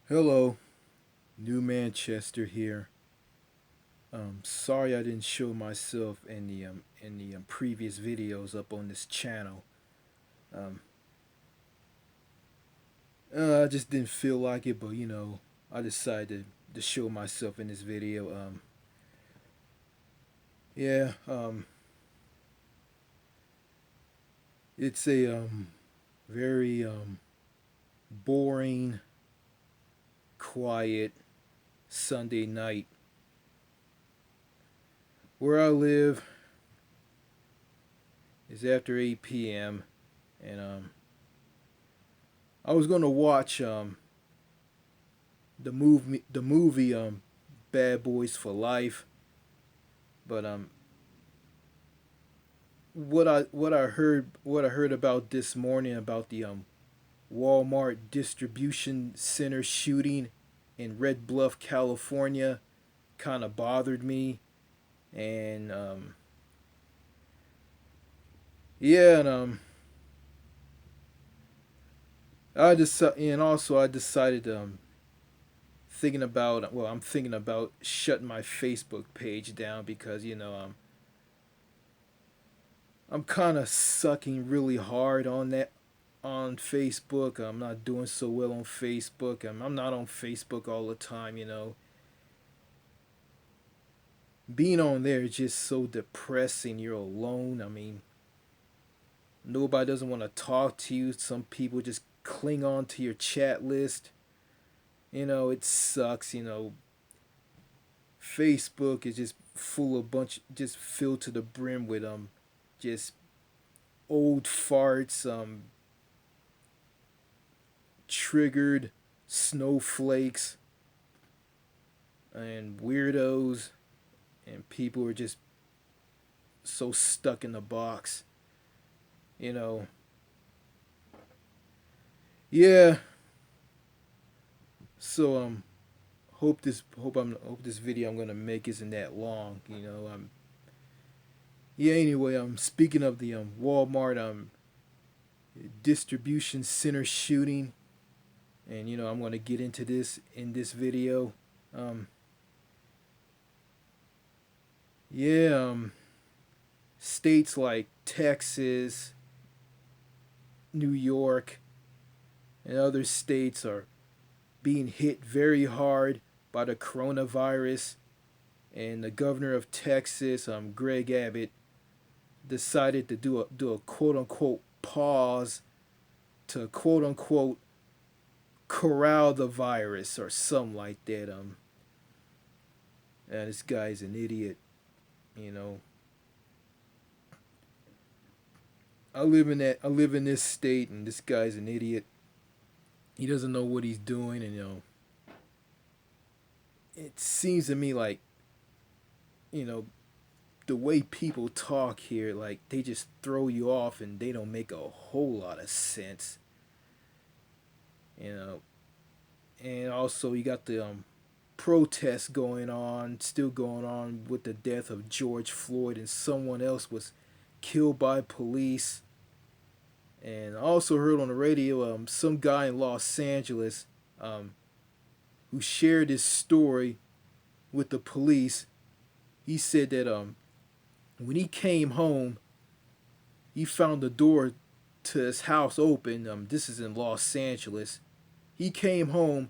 Hello, New Manchester here. Sorry I didn't show myself in the previous videos up on this channel. Um, I just didn't feel like it, but I decided to show myself in this video. Yeah, it's a very boring, quiet Sunday night where I live. Is after 8 p.m. and I was gonna watch the movie Bad Boys for Life, but what I heard about this morning about the Walmart distribution center shooting in Red Bluff, California, kind of bothered me, and yeah, I decided I'm thinking about shutting my Facebook page down because I'm kind of sucking really hard on Facebook. I'm not doing so well on Facebook. I'm not on Facebook all the time. Being on there is just so depressing. You're alone. I mean, nobody doesn't want to talk to you. Some people just cling on to your chat list. It sucks. Facebook is just full of just filled to the brim with just old farts, triggered snowflakes, and weirdos, and people are just so stuck in the box. You know, yeah. So hope this video I'm gonna make isn't that long. Yeah. Anyway, speaking of the Walmart distribution center shooting, and I'm gonna get into this in this video. Um, yeah. States like Texas, New York, and other states are being hit very hard by the coronavirus. And the governor of Texas, Greg Abbott, decided to do a quote unquote pause to quote unquote corral the virus or something like that. And this guy's an idiot. You know, I live in this state, and this guy's an idiot. He doesn't know what he's doing, and it seems to me like you know the way people talk here, like they just throw you off, and they don't make a whole lot of sense. You know, and also you got the protests still going on with the death of George Floyd, and someone else was killed by police. And I also heard on the radio some guy in Los Angeles um, who shared his story with the police. He said that when he came home, he found the door to his house open. This is in Los Angeles. He came home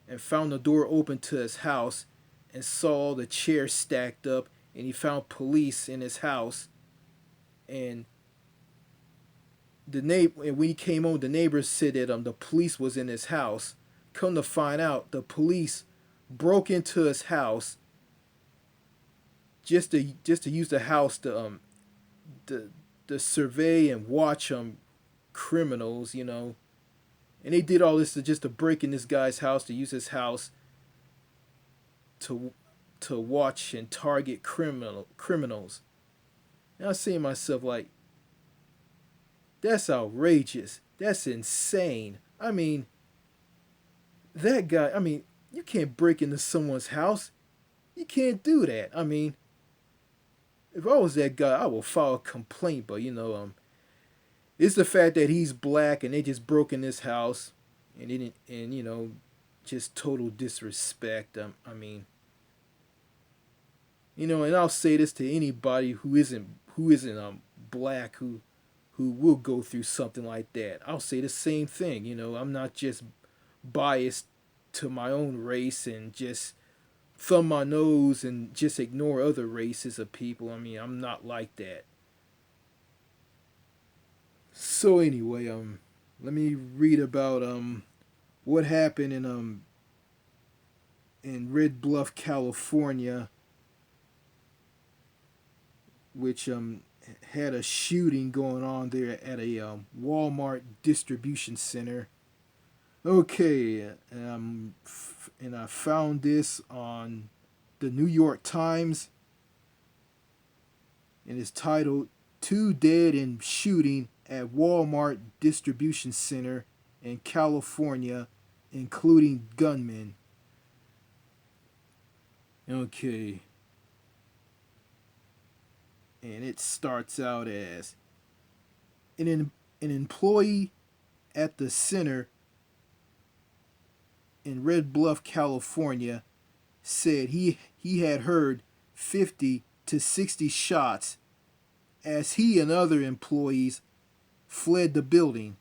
and found the door open to his house and saw all the chairs stacked up, and he found police in his house. And and when he came home, the neighbors said that the police was in his house. Come to find out, the police broke into his house just to use the house to to survey and watch criminals, and they did all this just to break in this guy's house, to use his house to watch and target criminals. And I say to myself, like, that's outrageous. That's insane. I mean, that guy. I mean, you can't break into someone's house. You can't do that. I mean, if I was that guy, I would file a complaint. But it's the fact that he's black and they just broke in his house, and just total disrespect. I mean, and I'll say this to anybody who isn't black who will go through something like that. I'll say the same thing. I'm not just biased to my own race and just thumb my nose and just ignore other races of people. I mean, I'm not like that. So anyway, let me read about what happened in Red Bluff, California, which had a shooting going on there at a Walmart distribution center. Okay, and I found this on the New York Times, and it's titled "Two Dead in Shooting at Walmart Distribution Center in California, Including Gunmen." Okay, and it starts out as an employee at the center in Red Bluff, California, said he had heard 50 to 60 shots as he and other employees fled the building.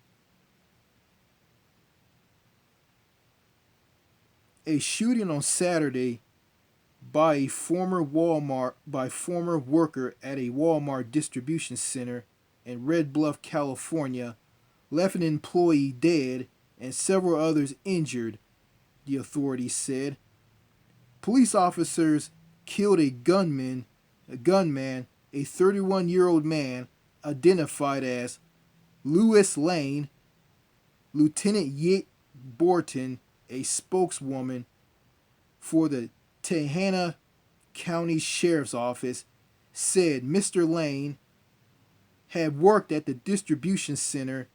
A shooting on Saturday by a former worker at a Walmart distribution center in Red Bluff, California, left an employee dead and several others injured, the authorities said. Police officers killed a gunman, a 31-year-old man identified as Lewis Lane. Lieutenant Yit Borton, a spokeswoman for the Tehama County Sheriff's Office, said Mr. Lane had worked at the distribution center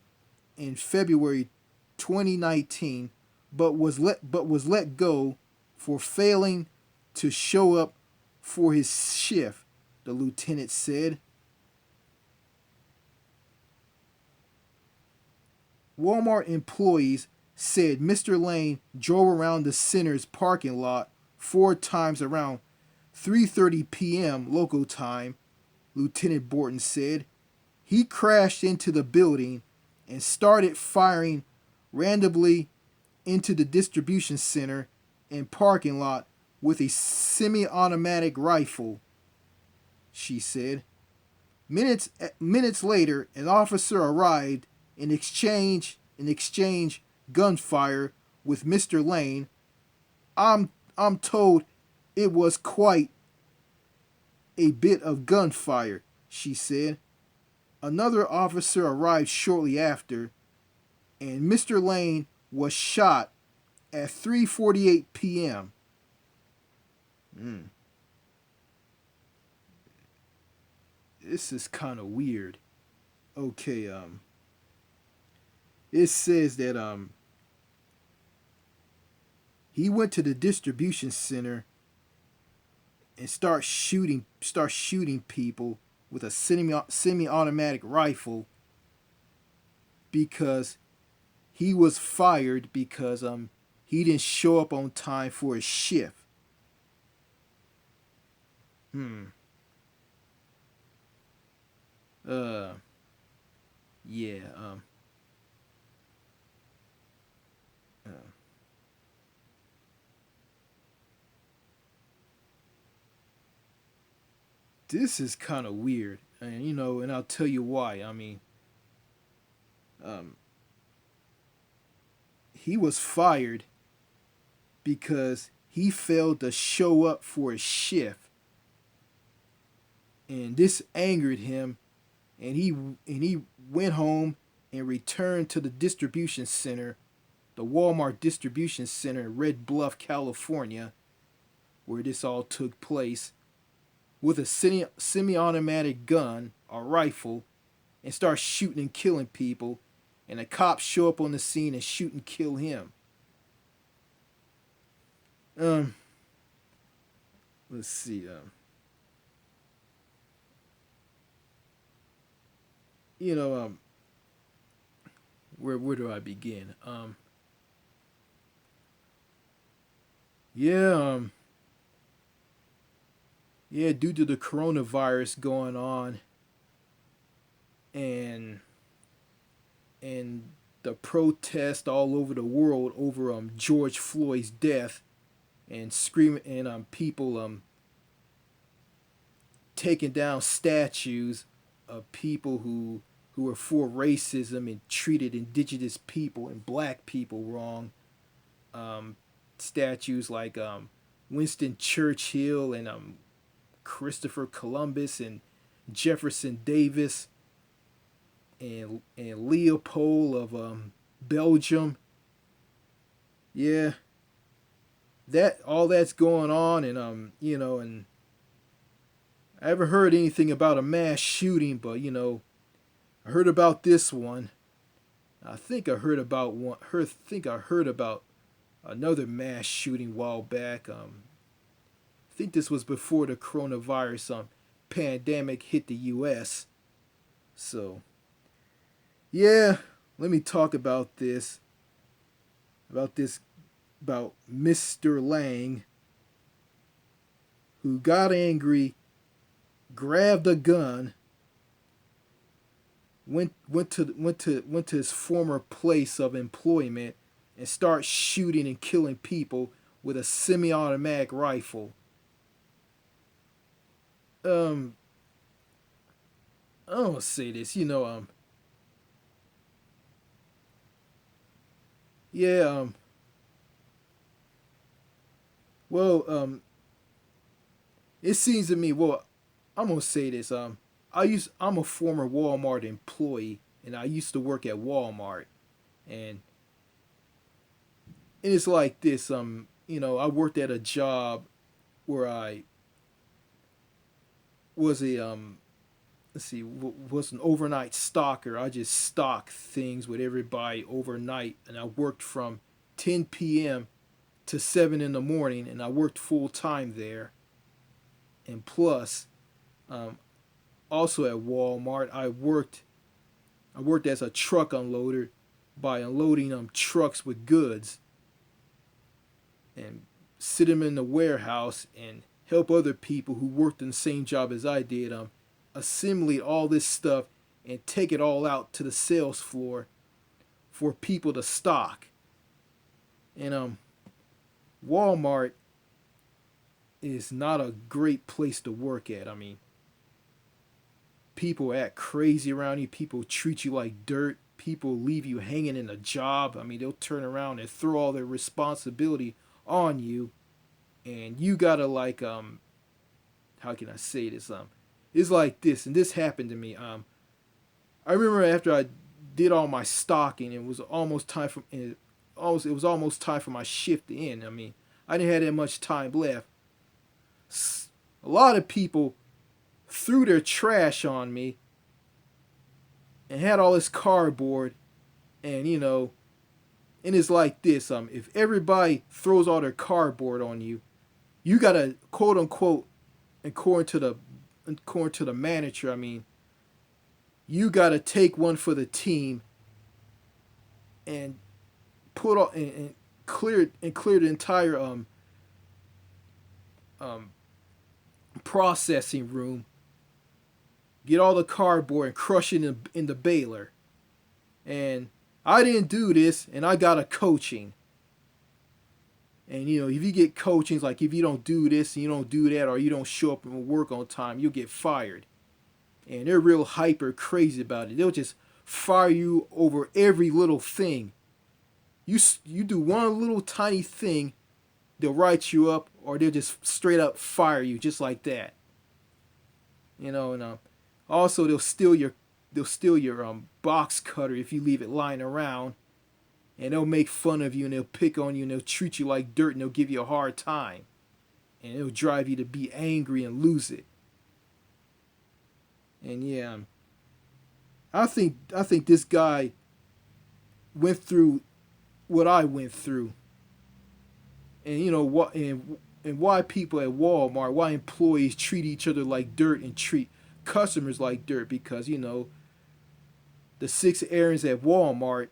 in February 2019, but was let go for failing to show up for his shift, the lieutenant said. Walmart employees said Mr. Lane drove around the center's parking lot 4 times around 3:30 p.m. local time, Lieutenant Borton said. He crashed into the building and started firing randomly into the distribution center and parking lot with a semi-automatic rifle, she said. Minutes later, an officer arrived and exchanged gunfire with Mr. Lane. I'm told it was quite a bit of gunfire, she said. Another officer arrived shortly after, and Mr. Lane was shot at 3:48 p.m. This is kind of weird. Okay, it says that he went to the distribution center and start shooting people with a semi-automatic rifle because he was fired because he didn't show up on time for his shift. Uh yeah, uh, this is kind of weird. And I'll tell you why. I mean, um he was fired because he failed to show up for his shift, and this angered him, and he went home and returned to the distribution center, the Walmart distribution center in Red Bluff, California, where this all took place, with a semi-automatic gun or rifle, and start shooting and killing people, and the cops show up on the scene and shoot and kill him. Um, let's see. You know, where do I begin? Yeah, yeah, due to the coronavirus going on and and the protest all over the world over George Floyd's death and screaming and people taking down statues of people who were for racism and treated indigenous people and black people wrong. Um, Statues like Winston Churchill and Christopher Columbus and Jefferson Davis and Leopold of Belgium. Yeah, that all that's going on, and and I haven't heard anything about a mass shooting, but I heard about this one. I think I heard about one. Think I heard about another mass shooting a while back. I think this was before the coronavirus pandemic hit the U.S. So yeah, let me talk about this about Mr. Lang, who got angry, grabbed a gun, went to his former place of employment, and start shooting and killing people with a semi-automatic rifle. Um, I don't want to say this, yeah, well, it seems to me, well, I'm gonna say this, I'm a former Walmart employee, and I used to work at Walmart, and it's like this, I worked at a job where I was a let's see, was an overnight stalker. I just stocked things with everybody overnight, and I worked from 10 p.m. to 7 in the morning, and I worked full time there. And plus, um, also at Walmart, I worked as a truck unloader by unloading trucks with goods and sit them in the warehouse and help other people who worked in the same job as I did assimilate all this stuff and take it all out to the sales floor for people to stock. And Walmart is not a great place to work at. I mean, people act crazy around you. People treat you like dirt. People leave you hanging in a job. I mean, they'll turn around and throw all their responsibility on you, and you gotta like how can I say this it's like this, and this happened to me. I remember after I did all my stocking, it was almost time for it was almost time for my shift to end. I mean, I didn't have that much time left. A lot of people threw their trash on me and had all this cardboard, and and it's like this. If everybody throws all their cardboard on you, you gotta quote unquote, according to the manager. I mean, you gotta take one for the team and put all and clear the entire um processing room. Get all the cardboard and crush it in the baler. And I didn't do this, and I got a coaching. And if you get coachings, like if you don't do this and you don't do that, or you don't show up and work on time, you'll get fired. And they're real hyper crazy about it. They'll just fire you over every little thing. You do one little tiny thing, they'll write you up, or they'll just straight up fire you just like that. And also they'll steal your box cutter if you leave it lying around, and they'll make fun of you, and they'll pick on you, and they'll treat you like dirt, and they'll give you a hard time, and it'll drive you to be angry and lose it. And yeah, I think this guy went through what I went through, and what and why people at Walmart, why employees treat each other like dirt and treat customers like dirt, because the six Aarons at Walmart,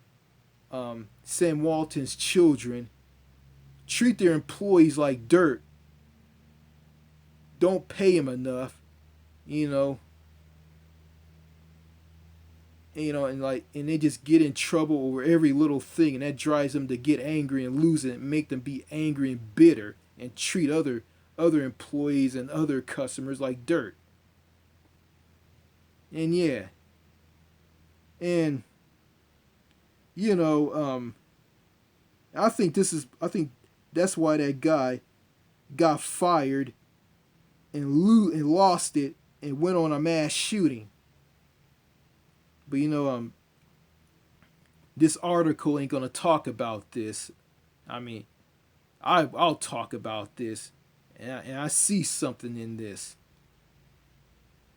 Sam Walton's children, treat their employees like dirt, don't pay them enough, you know, and they just get in trouble over every little thing, and that drives them to get angry and lose it, and make them be angry and bitter, and treat other employees and other customers like dirt. And yeah, and you know, I think that's why that guy got fired and lost it and went on a mass shooting. But this article ain't gonna talk about this. I mean, I'll talk about this, and I see something in this.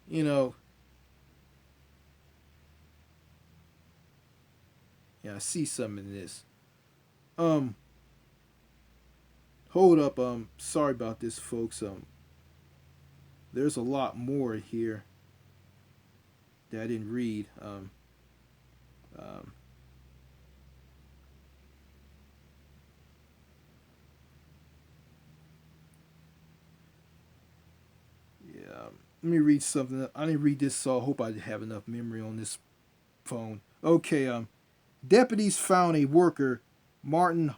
You know, yeah, I see something in this. Um, Hold up. Sorry about this, folks. There's a lot more here that I didn't read. Um, yeah. Let me read something. I didn't read this, so I hope I have enough memory on this phone. Okay. Deputies found a worker, Martin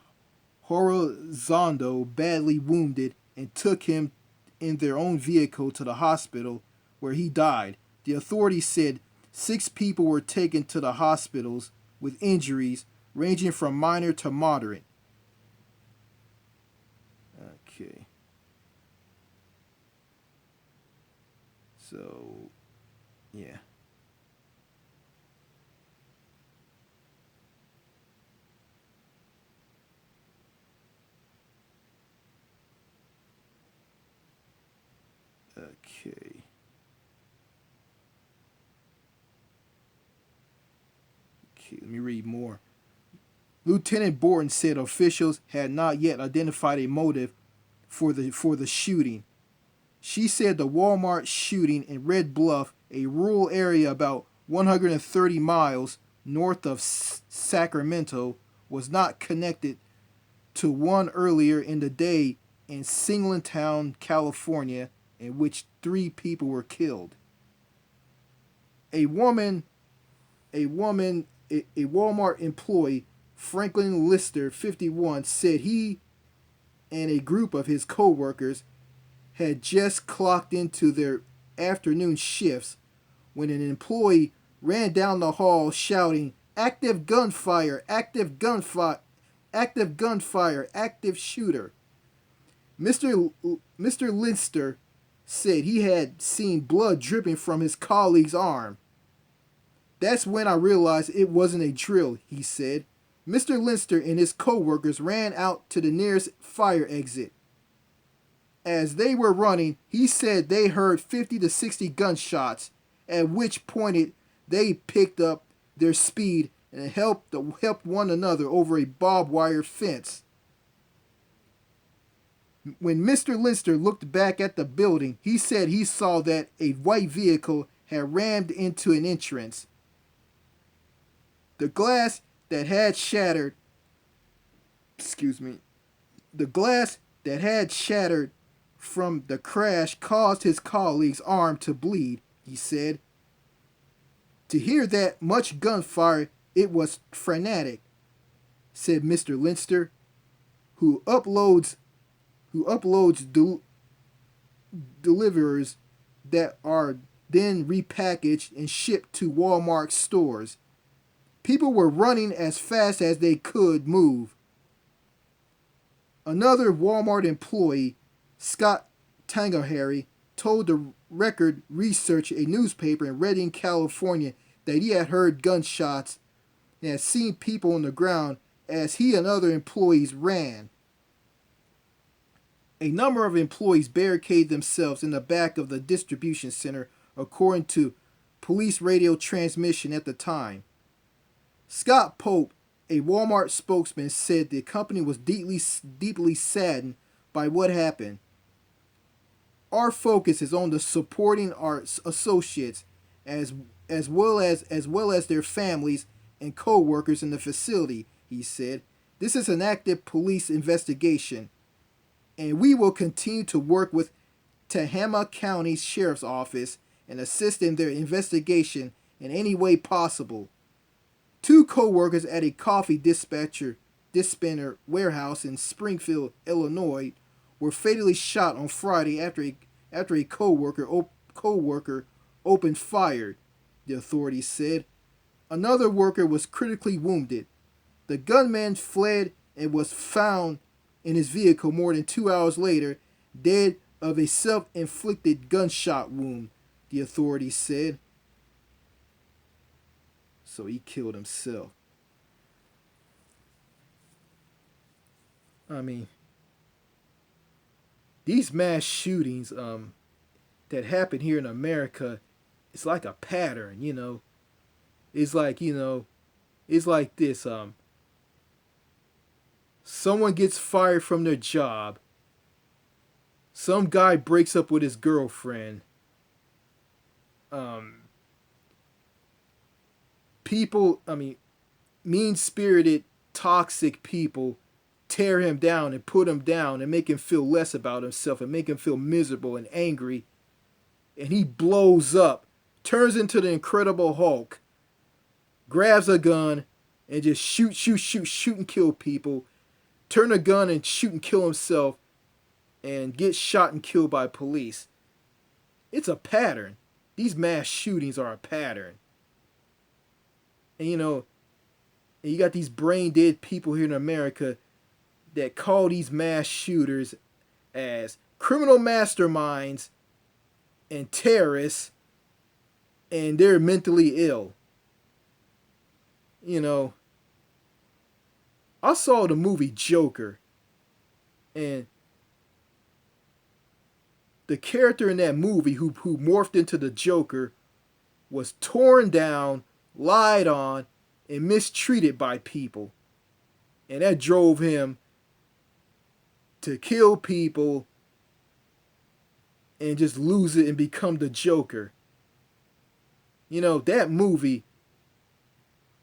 Horizondo, badly wounded and took him in their own vehicle to the hospital where he died. The authorities said 6 people were taken to the hospitals with injuries ranging from minor to moderate. Okay. So, yeah. Okay. Okay, let me read more. Lieutenant Borton said officials had not yet identified a motive for the shooting. She said the Walmart shooting in Red Bluff, a rural area about 130 miles north of Sacramento, was not connected to one earlier in the day in Singleton, California, in which 3 people were killed. A woman, a Walmart employee, Franklin Lister, 51, said he and a group of his co-workers had just clocked into their afternoon shifts when an employee ran down the hall shouting, "Active gunfire! Active gunfire! Active gunfire! Active shooter!" Mr. Lister said he had seen blood dripping from his colleague's arm. "That's when I realized it wasn't a drill," he said. Mr. Lister and his co-workers ran out to the nearest fire exit. As they were running, he said they heard 50 to 60 gunshots, at which point they picked up their speed and helped one another over a barbed wire fence. When Mr. Lister looked back at the building, he said he saw that a white vehicle had rammed into an entrance. The glass that had shattered, excuse me, the glass that had shattered from the crash caused his colleague's arm to bleed, he said. To hear that much gunfire, it was frenetic, said Mr. Lister, who uploads deliverers that are then repackaged and shipped to Walmart stores. People were running as fast as they could move. Another Walmart employee, Scott Tangahari, told the Record Research, a newspaper in Redding, California, that he had heard gunshots and had seen people on the ground as he and other employees ran. A number of employees barricaded themselves in the back of the distribution center, according to police radio transmission at the time. Scott Pope, a Walmart spokesman, said the company was deeply saddened by what happened. Our focus is on the supporting our associates as well as their families and co-workers in the facility, he said. This is an active police investigation, and we will continue to work with Tehama County Sheriff's Office and assist in their investigation in any way possible. Two co-workers at a coffee dispenser warehouse in Springfield, Illinois, were fatally shot on Friday after a co-worker opened fire, the authorities said. Another worker was critically wounded. The gunman fled and was found in his vehicle more than 2 hours later, dead of a self-inflicted gunshot wound, the authorities said. So he killed himself. I mean, these mass shootings that happen here in America, it's like a pattern, you know. It's like, you know, it's like this. Someone gets fired from their job. Some guy breaks up with his girlfriend. People, I mean, mean-spirited, toxic people tear him down and put him down and make him feel less about himself and make him feel miserable and angry. And he blows up, turns into the Incredible Hulk, grabs a gun and just shoot and kill people, turn a gun and shoot and kill himself, and get shot and killed by police. It's a pattern. These mass shootings are a pattern. And you know, and you got these brain dead people here in America that call these mass shooters as criminal masterminds and terrorists, and they're mentally ill. You know, I saw the movie Joker, and the character in that movie who morphed into the Joker was torn down, lied on, and mistreated by people. And that drove him to kill people and just lose it and become the Joker. You know, that movie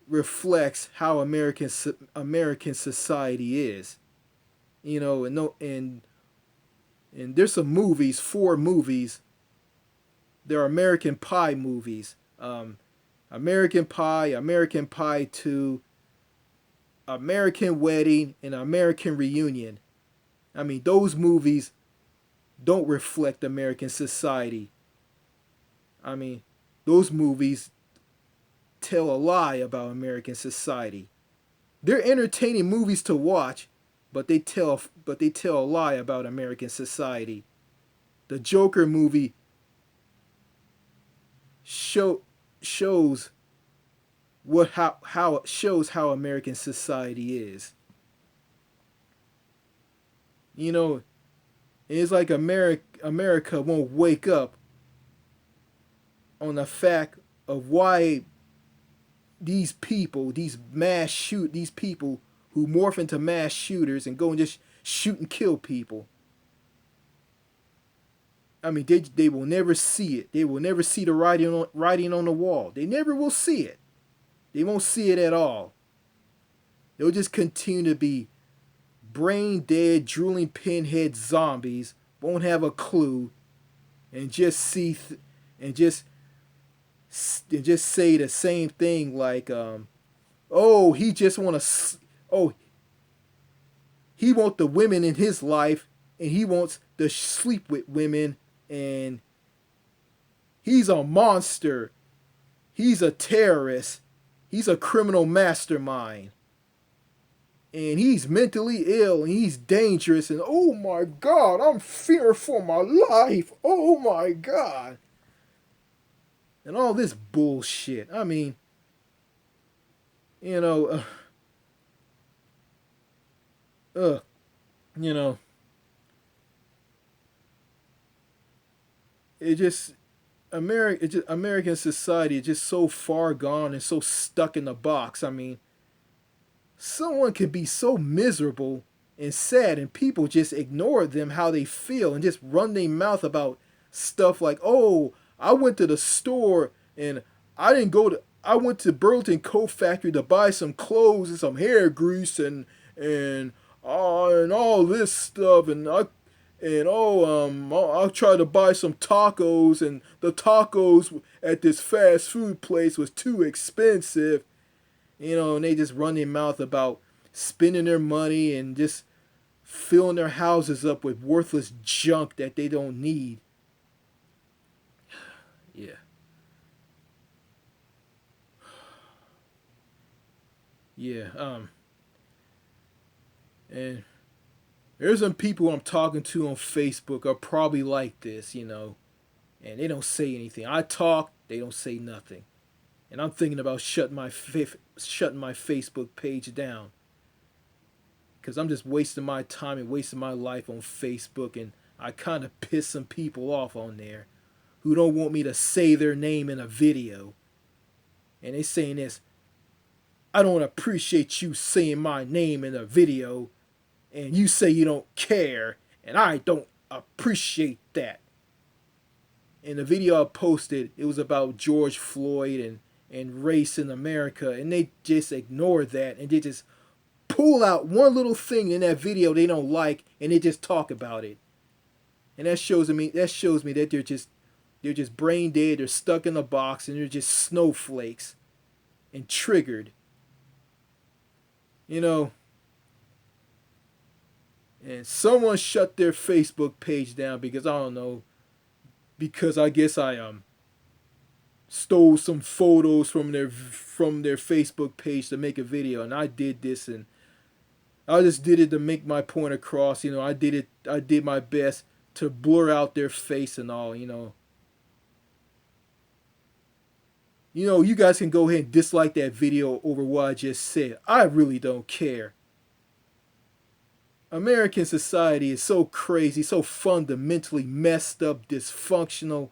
reflects how American society is. You know, and there's some movies, 4 movies. There are American Pie movies. American Pie, American Pie 2, American Wedding, and American Reunion. I mean, those movies don't reflect American society. I mean, those movies tell a lie about American society. They're entertaining movies to watch, but they tell a lie about American society. The Joker movie shows how it shows how American society is. You know, it's like America won't wake up on the fact of why these people, these people who morph into mass shooters and go and just shoot and kill people. I mean, they will never see it. They will never see the writing on the wall. They never will see it. They won't see it at all. They'll just continue to be brain dead, drooling pinhead zombies. Won't have a clue, and just just say the same thing like, oh, he just he wants the women in his life, and he wants to sleep with women, and he's a monster. He's a terrorist. He's a criminal mastermind. And he's mentally ill, and he's dangerous, and oh my God, I'm fearful for my life. Oh my God. And all this bullshit. I mean, you know, you know, American society is just so far gone and so stuck in the box. I mean, someone can be so miserable and sad, and people just ignore them, how they feel, and just run their mouth about stuff like, oh, I went to the store and I went to Burlington Coat Factory to buy some clothes and some hair grease and and and all this stuff, I'll try to buy some tacos, and the tacos at this fast food place was too expensive. And they just run their mouth about spending their money and just filling their houses up with worthless junk that they don't need. Yeah. Yeah. And there's some people I'm talking to on Facebook are probably like this, and they don't say anything. I talk, they don't say nothing. And I'm thinking about shutting my Facebook page down, because I'm just wasting my time and wasting my life on Facebook, and I kind of piss some people off on there who don't want me to say their name in a video. And they saying this, I don't appreciate you saying my name in a video, and you say you don't care, and I don't appreciate that. In the video I posted, it was about George Floyd and race in America, and they just ignore that, and they just pull out one little thing in that video they don't like, and they just talk about it. And that shows me that they're just brain dead, they're stuck in a box, and they're just snowflakes and triggered. You know, and someone shut their Facebook page down because I don't know, because I guess I stole some photos from their Facebook page to make a video, and I did this, and I just did it to make my point across. I did my best to blur out their face and all. You guys can go ahead and dislike that video over what I just said. I really don't care. American society is so crazy, so fundamentally messed up, dysfunctional,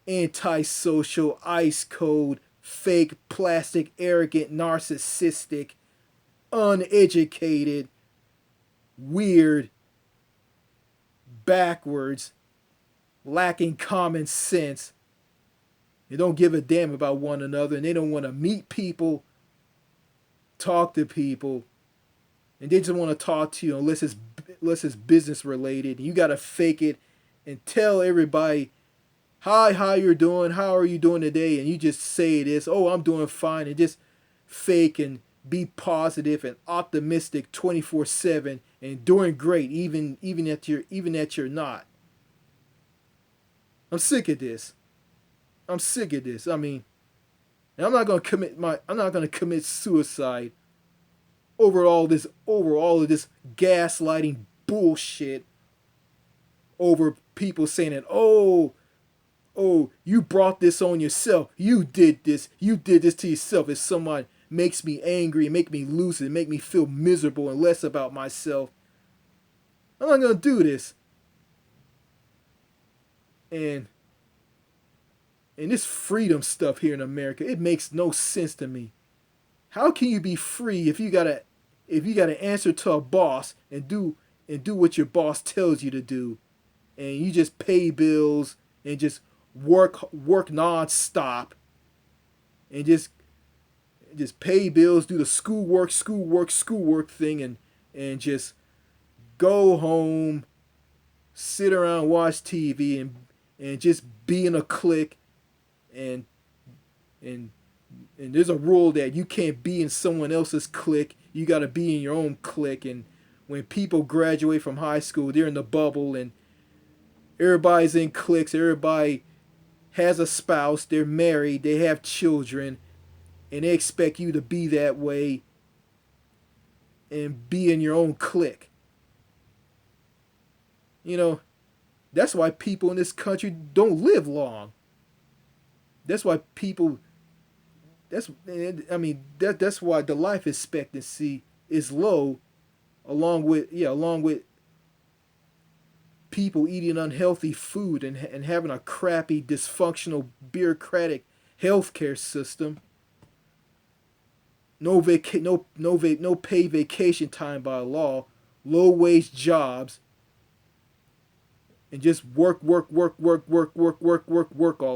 antisocial, ice cold, fake, plastic, arrogant, narcissistic, uneducated, weird, backwards, lacking common sense. They don't give a damn about one another, and they don't want to meet people, talk to people, and they just want to talk to you unless it's business related. You got to fake it and tell everybody, hi, how you're doing, how are you doing today, and you just say this, oh, I'm doing fine, and just fake and be positive and optimistic 24/7 and doing great even that you're not. I'm sick of this. I mean, I'm not gonna commit suicide over all of this gaslighting bullshit, over people saying that, oh, you brought this on yourself. You did this to yourself. If someone makes me angry, make me lose it, make me feel miserable and less about myself, I'm not gonna do this. And this freedom stuff here in America, it makes no sense to me. How can you be free if you gotta answer to a boss and do what your boss tells you to do, and you just pay bills and just work non-stop, and just pay bills, do the schoolwork thing, and just go home, sit around, watch TV, and just be in a clique, and there's a rule that you can't be in someone else's clique. You got to be in your own clique. And when people graduate from high school, they're in the bubble, and everybody's in cliques. Everybody has a spouse. They're married. They have children, and they expect you to be that way and be in your own clique. That's why people in this country don't live long. That's why that's why the life expectancy is low, along with people eating unhealthy food and having a crappy, dysfunctional, bureaucratic healthcare system. No paid vacation time by law, low wage jobs, and just work all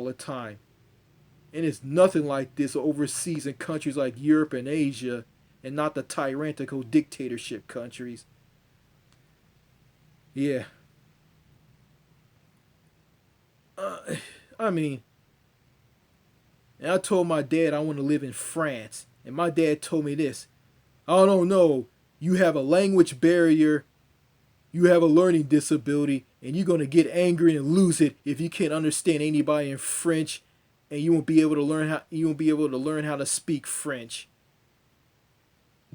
the time. And it's nothing like this overseas in countries like Europe and Asia, and not the tyrannical dictatorship countries. Yeah. Uh, I mean, and I told my dad I want to live in France. And my dad told me this: I don't know, you have a language barrier, you have a learning disability, and you're going to get angry and lose it if you can't understand anybody in French, and you won't be able to learn how to speak French.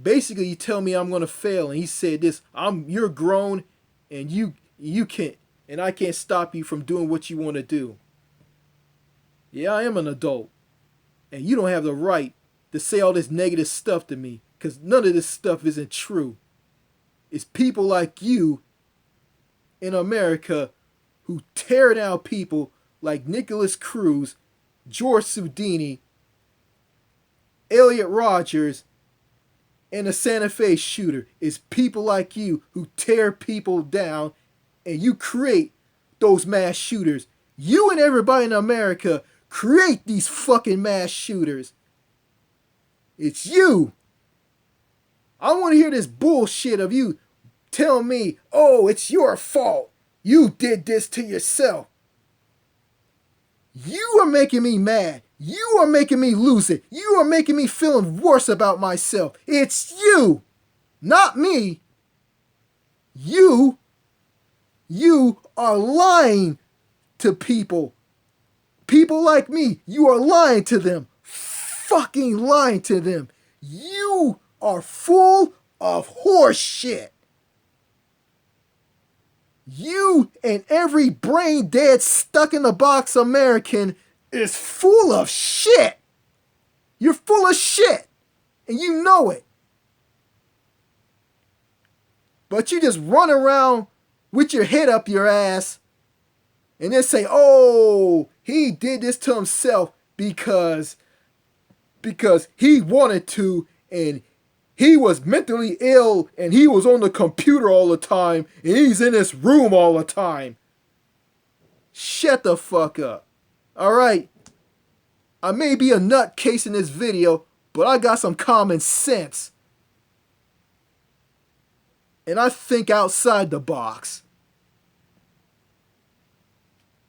Basically, he tell me I'm going to fail, and he said this: you're grown, and you can't, and I can't stop you from doing what you want to do. Yeah, I am an adult, and you don't have the right to say all this negative stuff to me, because none of this stuff isn't true. It's people like you in America who tear down people like Nicholas Cruz, George Floyd, Elliot Rogers, and the Santa Fe shooter. It's people like you who tear people down, and you create those mass shooters. You and everybody in America create these fucking mass shooters. It's you. I want to hear this bullshit of you tell me, oh, it's your fault. You did this to yourself. You are making me mad. You are making me lose it. You are making me feeling worse about myself. It's you, not me. You are lying to people. People like me, you are lying to them. Fucking lying to them. You are full of horse shit. You and every brain dead stuck in the box American is full of shit. You're full of shit. And you know it. But you just run around with your head up your ass and then say, oh, he did this to himself because he wanted to, and he was mentally ill, and he was on the computer all the time, and he's in this room all the time. Shut the fuck up. Alright? I may be a nutcase in this video, but I got some common sense. And I think outside the box.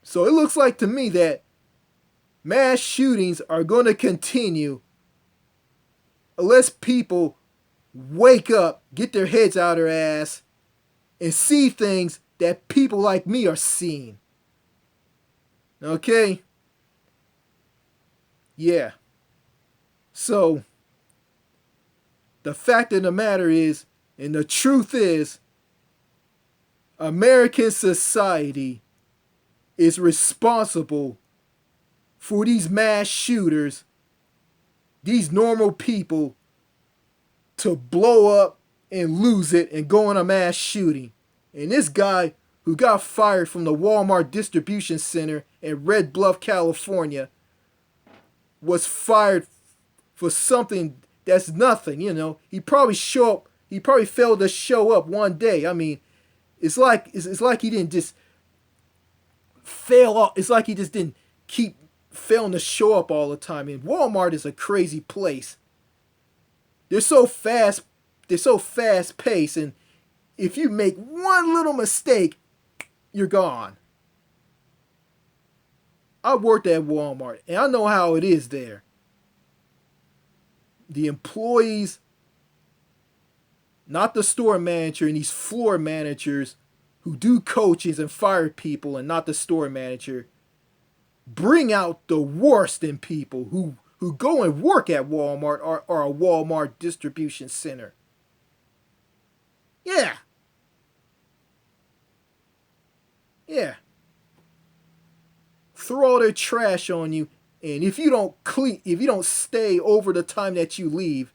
So it looks like to me that mass shootings are going to continue unless people wake up, get their heads out of their ass, and see things that people like me are seeing. Okay? Yeah. So, the fact of the matter is, and the truth is, American society is responsible for these mass shooters, these normal people, to blow up and lose it and go on a mass shooting. And this guy who got fired from the Walmart distribution center in Red Bluff, California, was fired for something that's nothing, you know. He probably failed to show up one day. I mean, it's like he didn't just fail off. It's like he just didn't keep failing to show up all the time. And Walmart is a crazy place. They're so fast paced, and if you make one little mistake, you're gone. I worked at Walmart, and I know how it is there. The employees, not the store manager, and these floor managers who do coachings and fire people, and not the store manager, bring out the worst in people who go and work at Walmart or a Walmart distribution center. Yeah. Yeah. Throw all their trash on you, and if you don't stay over the time that you leave,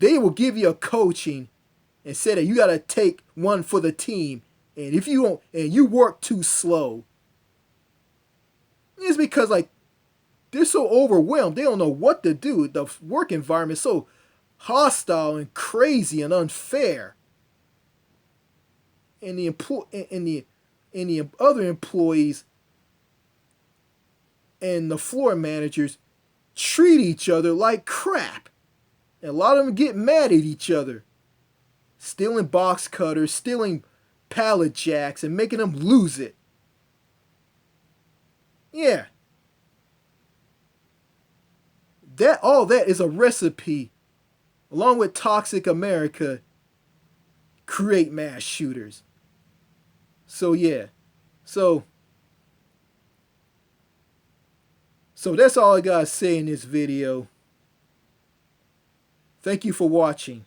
they will give you a coaching and say that you got to take one for the team. And if you don't, and you work too slow, it's because like they're so overwhelmed, they don't know what to do. The work environment is so hostile and crazy and unfair. And the other employees and the floor managers treat each other like crap. And a lot of them get mad at each other, stealing box cutters, stealing pallet jacks, and making them lose it. Yeah. All that is a recipe, along with toxic America, create mass shooters. So yeah. So that's all I gotta say in this video. Thank you for watching.